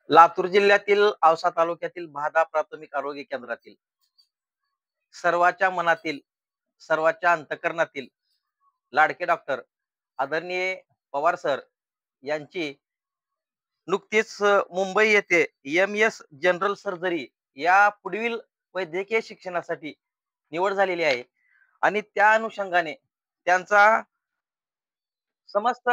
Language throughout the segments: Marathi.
लातूर जिल्ह्यातील औसा तालुक्यातील भादा प्राथमिक आरोग्य केंद्रातील सर्वांच्या मनातील, सर्वांच्या अंतःकरणातील लाडके डॉक्टर आदरणीय पवार सर यांची नुकतीच मुंबई येथे एम.एस. जनरल सर्जरी या पुढील वैद्यकीय शिक्षणासाठी निवड झालेली आहे आणि त्या अनुषंगाने त्यांचा समस्त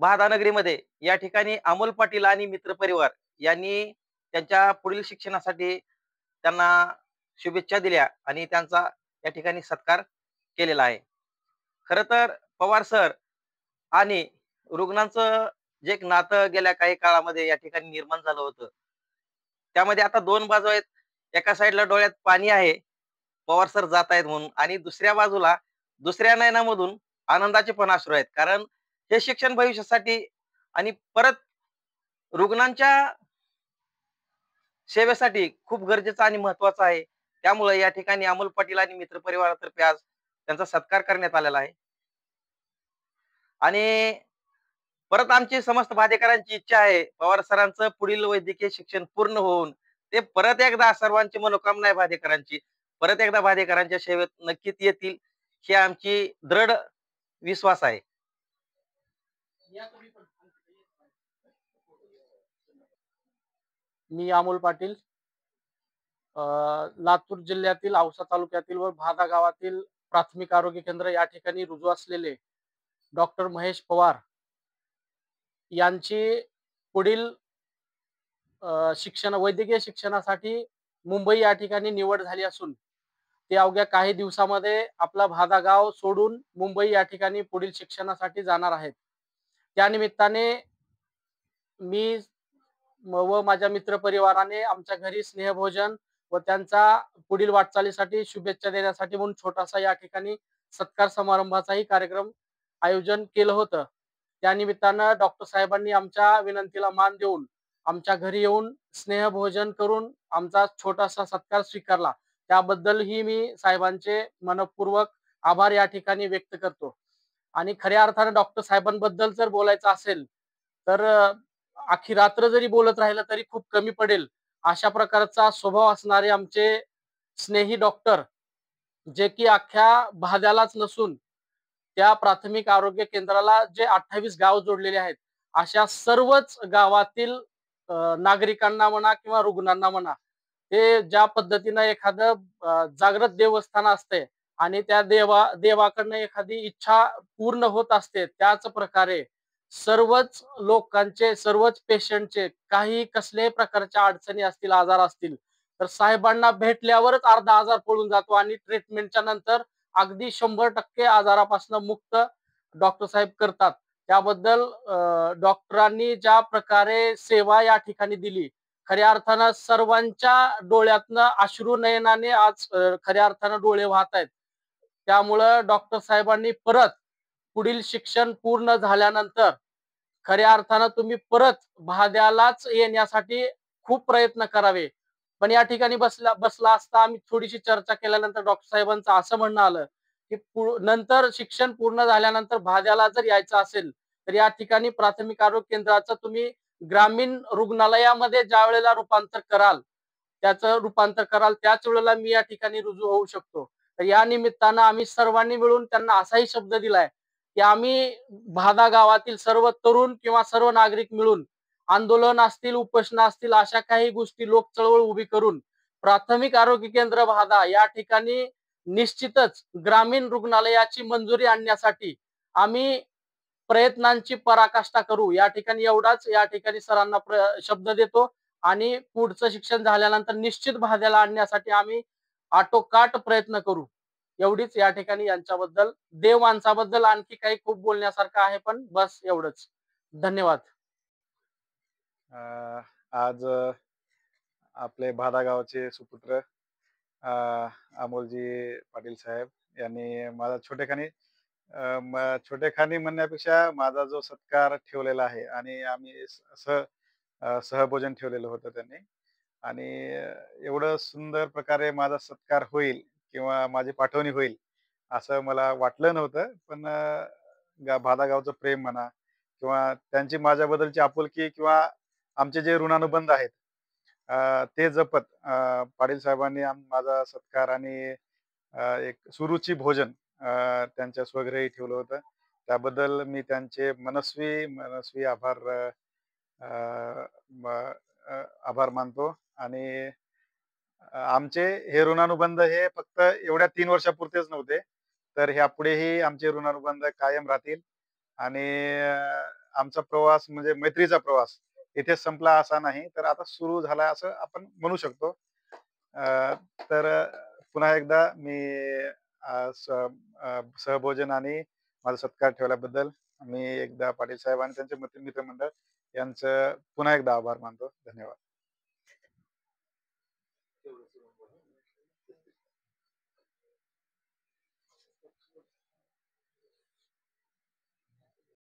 महादानगरीमध्ये या ठिकाणी अमोल पाटील आणि मित्र परिवार यांनी त्यांच्या पुढील शिक्षणासाठी त्यांना शुभेच्छा दिल्या आणि त्यांचा या ठिकाणी सत्कार केलेला आहे. खरं तर पवार सर आणि रुग्णांचं जे एक नातं गेल्या काही काळामध्ये या ठिकाणी निर्माण झालं होतं. त्यामध्ये आता 2 बाजू आहेत. एका साइडला डोळ्यात पाणी आहे, पवार सर जात आहेत म्हणून आणि दुसऱ्या बाजूला दुसऱ्या नयनामधून आनंदाचे पण अश्रू आहेत. कारण हे शिक्षण भविष्यासाठी आणि परत रुग्णांच्या सेवेसाठी खूप गरजेचं आणि महत्वाचं आहे. त्यामुळे या ठिकाणी अमोल पाटील आणि मित्र परिवारातर्फे आज त्यांचा सत्कार करण्यात आलेला आहे. आणि परत आमची समस्त बाधेकरांची इच्छा आहे, पवार सरांचं पुढील वैद्यकीय शिक्षण पूर्ण होऊन ते परत एकदा सर्वांची मनोकामना आहे बाधेकरांची, परत एकदा बाधेकरांच्या सेवेत नक्कीच येतील, ही आमची दृढ विश्वास आहे. मी अमोल पाटील लातूर जिल्ह्यातील औसा तालुक्यातील व भादा गावातील प्राथमिक आरोग्य केंद्र या ठिकाणी रुजू असलेले डॉक्टर महेश पवार यांची पुढील वैद्यकीय शिक्षणासाठी मुंबई या ठिकाणी निवड झाली असून ते अवघ्या काही दिवसामध्ये आपला भादा गाव सोडून मुंबई या ठिकाणी पुढील शिक्षणासाठी जाणार आहेत. त्यानिमित्ताने मी व माझ्या मित्रपरिवाराने आमच्या घरी स्नेहभोजन व त्यांचा पुढील वाटचालीसाठी शुभेच्छा देण्यासाठी म्हणून छोटासा या ठिकाणी सत्कार समारंभाचाही कार्यक्रम आयोजन केलं होतं. त्यानिमित्तानं डॉक्टर साहेबांनी आमच्या विनंतीला मान देऊन आमच्या घरी येऊन स्नेहभोजन करून आमचा छोटासा सत्कार स्वीकारला. त्याबद्दलही मी साहेबांचे मनपूर्वक आभार या ठिकाणी व्यक्त करतो. आणि खऱ्या अर्थानं डॉक्टर साहेबांबद्दल जर बोलायचं असेल तर अख्खी रात्र जरी बोलत राहिलं तरी खूप कमी पडेल. अशा प्रकारचा स्वभाव असणारे आमचे स्नेही डॉक्टर, जे की अख्ख्या भाद्यालाच नसून त्या प्राथमिक आरोग्य केंद्राला जे 28 गाव जोडलेले आहेत, अशा सर्वच गावातील नागरिकांना म्हणा किंवा रुग्णांना म्हणा, ते ज्या पद्धतीनं एखादं जागृत देवस्थान असते आणि त्या देवाकडनं एखादी इच्छा पूर्ण होत असते, त्याच प्रकारे सर्वच लोकांचे, सर्वच पेशंटचे काही कसल्याही प्रकारच्या अडचणी असतील, आजार असतील, तर साहेबांना भेटल्यावरच अर्धा आजार पळून जातो आणि ट्रीटमेंटच्या नंतर अगदी 100% आजारापासून मुक्त डॉक्टर साहेब करतात. त्याबद्दल डॉक्टरांनी ज्या प्रकारे सेवा या ठिकाणी दिली, खऱ्या अर्थानं सर्वांच्या डोळ्यातनं अश्रू नयनाने आज खऱ्या अर्थानं डोळे वाहत आहेत. त्यामुळं डॉक्टर साहेबांनी परत पुढील शिक्षण पूर्ण झाल्यानंतर खऱ्या अर्थानं तुम्ही परत भाद्यालाच येण्यासाठी खूप प्रयत्न करावे. पण या ठिकाणी बसला असता आम्ही थोडीशी चर्चा केल्यानंतर डॉक्टर साहेबांचं असं म्हणणं आलं, की नंतर शिक्षण पूर्ण झाल्यानंतर भाद्याला जर यायचं असेल, तर या ठिकाणी प्राथमिक आरोग्य केंद्राचं तुम्ही ग्रामीण रुग्णालयामध्ये ज्या वेळेला रूपांतर कराल, त्याच वेळेला मी या ठिकाणी रुजू होऊ शकतो. तर या निमित्तानं आम्ही सर्वांनी मिळून त्यांना असाही शब्द दिलाय, की आम्ही भादा गावातील सर्व तरुण किंवा सर्व नागरिक मिळून आंदोलन असतील, उपोषण असतील, अशा काही गोष्टी लोक चळवळ उभी करून प्राथमिक आरोग्य केंद्र भादा या ठिकाणी निश्चितच ग्रामीण रुग्णालयाची मंजुरी आणण्यासाठी आम्ही प्रयत्नांची पराकाष्ठा करू. या ठिकाणी एवढाच या ठिकाणी सरांना शब्द देतो आणि पुढचं शिक्षण झाल्यानंतर निश्चित भाद्याला आणण्यासाठी आम्ही आटोकाट प्रयत्न करू. एवढीच या ठिकाणी यांच्याबद्दल, देव माणसाबद्दल आणखी काही खूप बोलण्यासारखं आहे, पण बस एवढंच. धन्यवाद. आज आपले भादा गावचे सुपुत्र अमोलजी पाटील साहेब यांनी माझा छोटेखानी म्हणण्यापेक्षा माझा जो सत्कार ठेवलेला आहे आणि आम्ही सहभोजन ठेवलेलं होतं त्यांनी. आणि एवढं सुंदर प्रकारे माझा सत्कार होईल किंवा माझी पाठवणी होईल असं मला वाटलं नव्हतं. पण भादा गावचं प्रेम म्हणा किंवा त्यांची माझ्याबद्दलची आपुलकी किंवा आमचे जे ऋणानुबंध आहेत ते जपत पाटील साहेबांनी माझा सत्कार आणि एक सुरुची भोजन त्यांच्या स्वगृही ठेवलं होतं. त्याबद्दल मी त्यांचे मनस्वी मनस्वी आभार अ, म- आभार मानतो. आणि आमचे हे ऋणानुबंध हे फक्त एवढ्या 3 वर्षापुरतेच नव्हते, तर ह्यापुढेही आमचे ऋणानुबंध कायम राहतील. आणि आमचा प्रवास म्हणजे मैत्रीचा प्रवास इथेच संपला असा नाही, तर आता सुरू झाला असं आपण म्हणू शकतो. अ, तर पुन्हा एकदा मी सहभोजन आणि माझा सत्कार ठेवल्याबद्दल मी एकदा पाटील साहेब आणि त्यांचे मित्रमंडळ यांचं पुन्हा एकदा आभार मानतो. धन्यवाद.